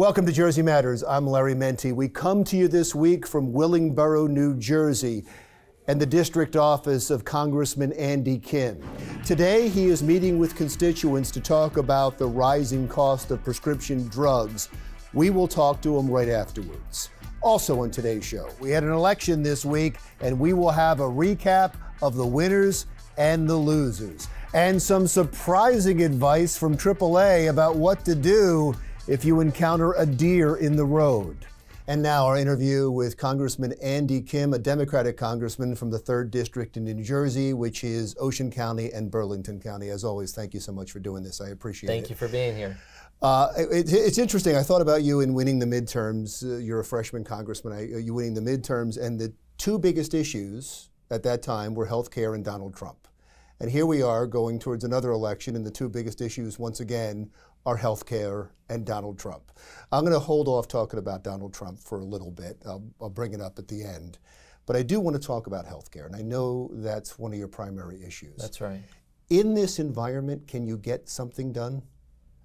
Welcome to Jersey Matters. I'm Larry Mendte. We come to you this week from Willingboro, New Jersey, and the district office of Congressman Andy Kim. Today, he is meeting with constituents to talk about the rising cost of prescription drugs. We will talk to him right afterwards. Also on today's show, we had an election this week, and we will have a recap of the winners and the losers, and some surprising advice from AAA about what to do if you encounter a deer in the road. And now our interview with Congressman Andy Kim, a Democratic congressman from the 3rd District in New Jersey, which is Ocean County and Burlington County. As always, thank you so much for doing this. I appreciate it. Thank you for being here. It's interesting. I thought about you in winning the midterms. You're a freshman congressman. You winning the midterms, and the two biggest issues at that time were health care and Donald Trump. And here we are going towards another election, and the two biggest issues, once again, are health care and Donald Trump. I'm going to hold off talking about Donald Trump for a little bit. I'll bring it up at the end. But I do want to talk about health care, and I know that's one of your primary issues. That's right. In this environment, can you get something done?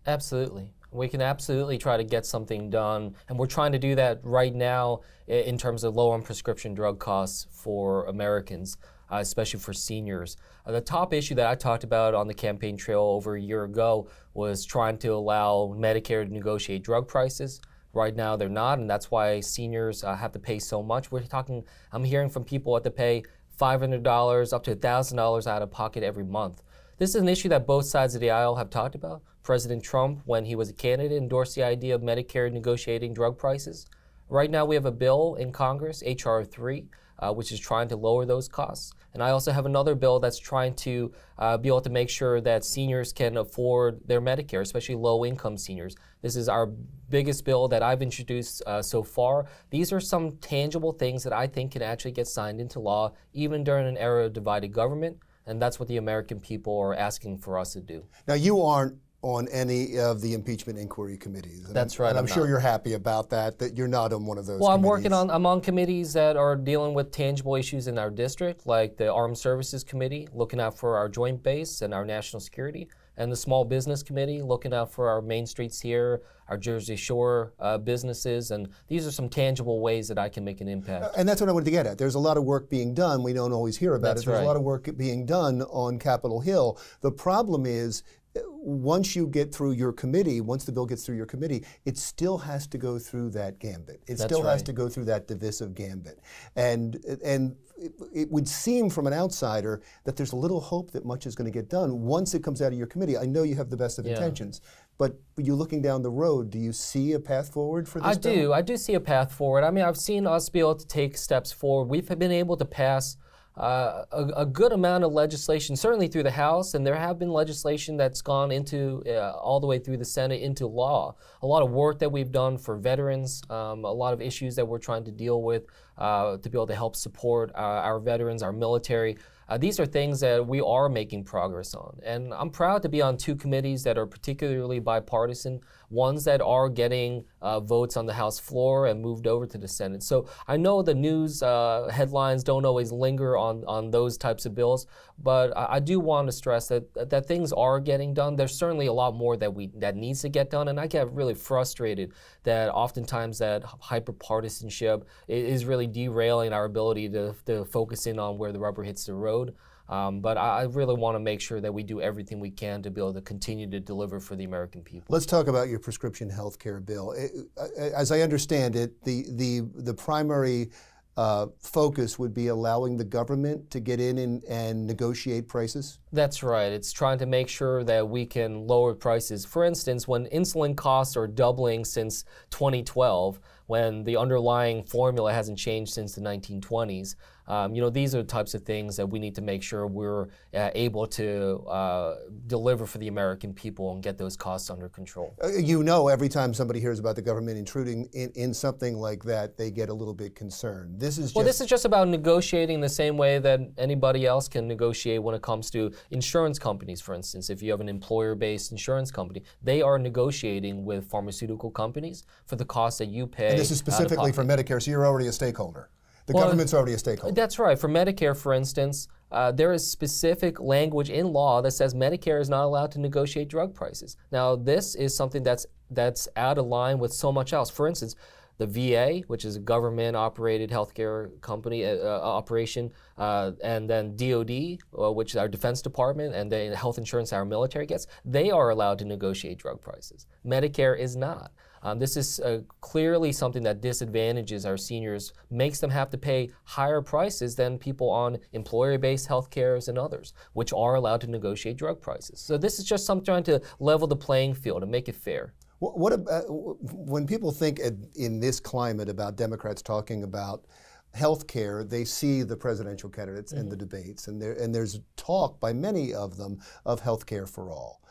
Absolutely. We can absolutely try to get something done, and we're trying to do that right now in terms of lowering prescription drug costs for Americans, especially for seniors. The top issue that I talked about on the campaign trail over a year ago was trying to allow Medicare to negotiate drug prices. Right now they're not, and that's why seniors have to pay so much. I'm hearing from people that have to pay $500 up to $1,000 out of pocket every month. This is an issue that both sides of the aisle have talked about. President Trump, when he was a candidate, endorsed the idea of Medicare negotiating drug prices. Right now we have a bill in Congress, H.R. 3, which is trying to lower those costs. And I also have another bill that's trying to be able to make sure that seniors can afford their Medicare, especially low-income seniors. This is our biggest bill that I've introduced so far. These are some tangible things that I think can actually get signed into law, even during an era of divided government. And that's what the American people are asking for us to do. Now, you aren't on any of the impeachment inquiry committees. That's right. And I'm sure you're happy about that you're not on one of those Well, committees. I'm on committees that are dealing with tangible issues in our district, like the Armed Services Committee, looking out for our joint base and our national security, and the Small Business Committee, looking out for our main streets here, our Jersey Shore businesses, and these are some tangible ways that I can make an impact. And that's what I wanted to get at. There's a lot of work being done. We don't always hear about it. There's a lot of work being done on Capitol Hill. The problem is, once you get through your committee, once the bill gets through your committee, it still has to go through that gambit. It still has to go through that divisive gambit. And it would seem from an outsider that there's a little hope that much is going to get done once it comes out of your committee. I know you have the best of intentions, but you're looking down the road. Do you see a path forward for this bill? I do see a path forward. I mean, I've seen us be able to take steps forward. We've been able to pass a good amount of legislation, certainly through the House, and there have been legislation that's gone into all the way through the Senate into law. A lot of work that we've done for veterans, a lot of issues that we're trying to deal with to be able to help support our veterans, our military. These are things that we are making progress on. And I'm proud to be on two committees that are particularly bipartisan, ones that are getting votes on the House floor and moved over to the Senate. So I know the news headlines don't always linger on those types of bills, but I do want to stress that things are getting done. There's certainly a lot more that needs to get done, and I get really frustrated that oftentimes that hyper-partisanship is really derailing our ability to focus in on where the rubber hits the road. But I really want to make sure that we do everything we can to be able to continue to deliver for the American people. Let's talk about your prescription health care bill. As I understand it, the primary focus would be allowing the government to get in and negotiate prices? That's right. It's trying to make sure that we can lower prices. For instance, when insulin costs are doubling since 2012, when the underlying formula hasn't changed since the 1920s, these are the types of things that we need to make sure we're able to deliver for the American people and get those costs under control. Every time somebody hears about the government intruding in something like that, they get a little bit concerned. This is just about negotiating the same way that anybody else can negotiate when it comes to insurance companies, for instance. If you have an employer-based insurance company, they are negotiating with pharmaceutical companies for the costs that you pay. And this is specifically for Medicare, so you're already a stakeholder. The government's already a stakeholder. That's right. For Medicare, for instance, there is specific language in law that says Medicare is not allowed to negotiate drug prices. Now, this is something that's out of line with so much else. For instance, the VA, which is a government-operated healthcare company operation, and then DoD, which is our Defense Department, and the health insurance our military gets, they are allowed to negotiate drug prices. Medicare is not. This is clearly something that disadvantages our seniors, makes them have to pay higher prices than people on employer-based health cares and others, which are allowed to negotiate drug prices. So this is just something trying to level the playing field and make it fair. What about, when people think in this climate about Democrats talking about health care, they see the presidential candidates and the debates, and there's talk by many of them of health care for all.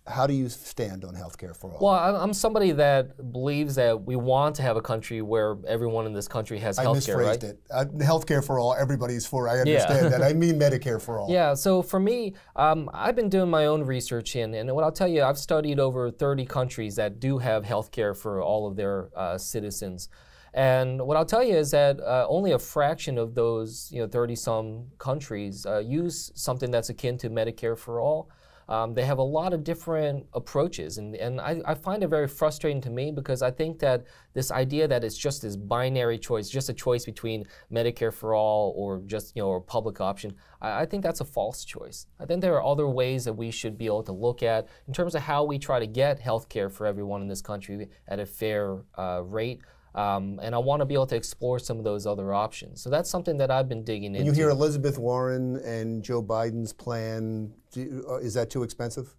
How do you stand on health care for all? Well, I'm somebody that believes that we want to have a country where everyone in this country has health care, right? I misphrased it. Health care for all, everybody's for, I understand that. I mean Medicare for all. Yeah, so for me, I've been doing my own research and what I'll tell you, I've studied over 30 countries that do have health care for all of their citizens. And what I'll tell you is that only a fraction of those 30-some countries use something that's akin to Medicare for all. They have a lot of different approaches, and I find it very frustrating to me because I think that this idea that it's just this binary choice, just a choice between Medicare for all or just a public option, I think that's a false choice. I think there are other ways that we should be able to look at in terms of how we try to get health care for everyone in this country at a fair rate. And I want to be able to explore some of those other options. So that's something that I've been digging into. You hear Elizabeth Warren and Joe Biden's plan, is that too expensive?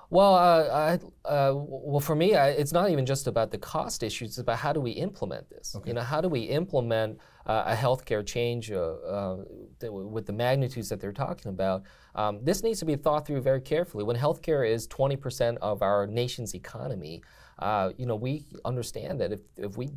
Well, well, for me, it's not even just about the cost issues. It's about how do we implement this. Okay. How do we implement a healthcare change with the magnitudes that they're talking about? This needs to be thought through very carefully. When healthcare is 20% of our nation's economy, we understand that if we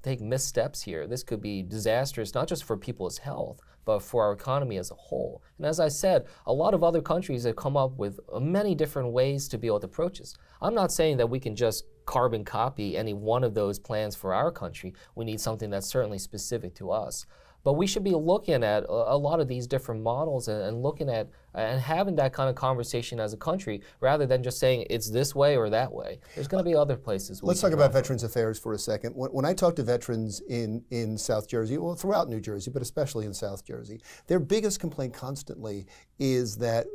take missteps here, this could be disastrous, not just for people's health, but for our economy as a whole. And as I said, a lot of other countries have come up with many different ways to be able to approach this. I'm not saying that we can just carbon copy any one of those plans for our country. We need something that's certainly specific to us. But we should be looking at a lot of these different models and looking at and having that kind of conversation as a country rather than just saying it's this way or that way. There's going to be other places. Let's talk about Veterans Affairs for a second. When I talk to veterans in South Jersey, well, throughout New Jersey, but especially in South Jersey, their biggest complaint constantly is that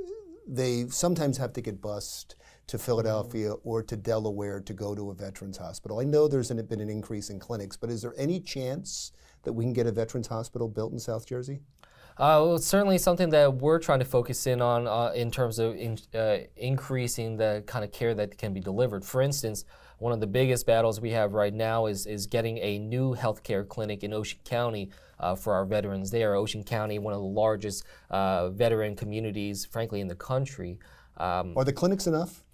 they sometimes have to get bused to Philadelphia or to Delaware to go to a veterans hospital. I know there's been an increase in clinics, but is there any chance that we can get a veterans hospital built in South Jersey? Well, it's certainly something that we're trying to focus in on in terms of increasing the kind of care that can be delivered. For instance, one of the biggest battles we have right now is getting a new healthcare clinic in Ocean County for our veterans there. Ocean County, one of the largest veteran communities, frankly, in the country. Are the clinics enough?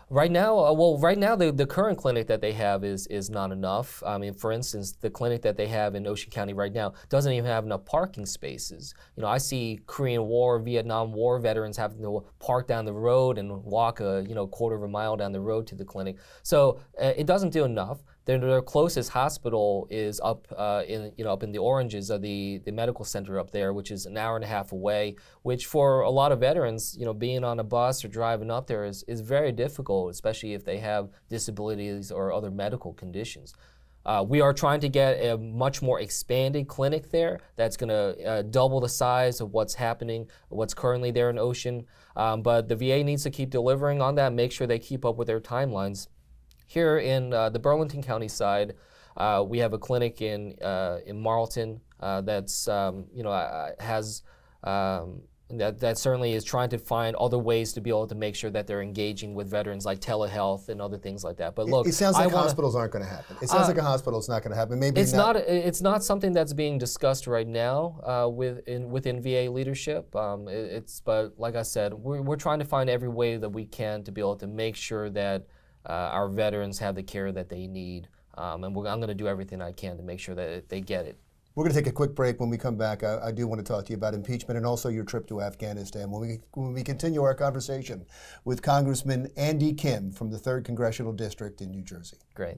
Right now, the current clinic that they have is not enough. I mean, for instance, the clinic that they have in Ocean County right now doesn't even have enough parking spaces. I see Korean War, Vietnam War veterans having to park down the road and walk a quarter of a mile down the road to the clinic. So it doesn't do enough. Their closest hospital is up in the Oranges of the medical center up there, which is an hour and a half away, which for a lot of veterans, being on a bus or driving up there is very difficult, especially if they have disabilities or other medical conditions. We are trying to get a much more expanded clinic there that's going to double the size of what's currently there in Ocean. But the VA needs to keep delivering on that, make sure they keep up with their timelines. Here in the Burlington County side, we have a clinic in Marlton that's that certainly is trying to find other ways to be able to make sure that they're engaging with veterans, like telehealth and other things like that. But look, it sounds like hospitals aren't going to happen. It sounds like a hospital is not going to happen. Maybe it's not. It's not something that's being discussed right now within VA leadership. But like I said, we're trying to find every way that we can to be able to make sure that our veterans have the care that they need, and I'm going to do everything I can to make sure that they get it. We're going to take a quick break. When we come back, I do want to talk to you about impeachment and also your trip to Afghanistan. When we continue our conversation with Congressman Andy Kim from the 3rd Congressional District in New Jersey. Great.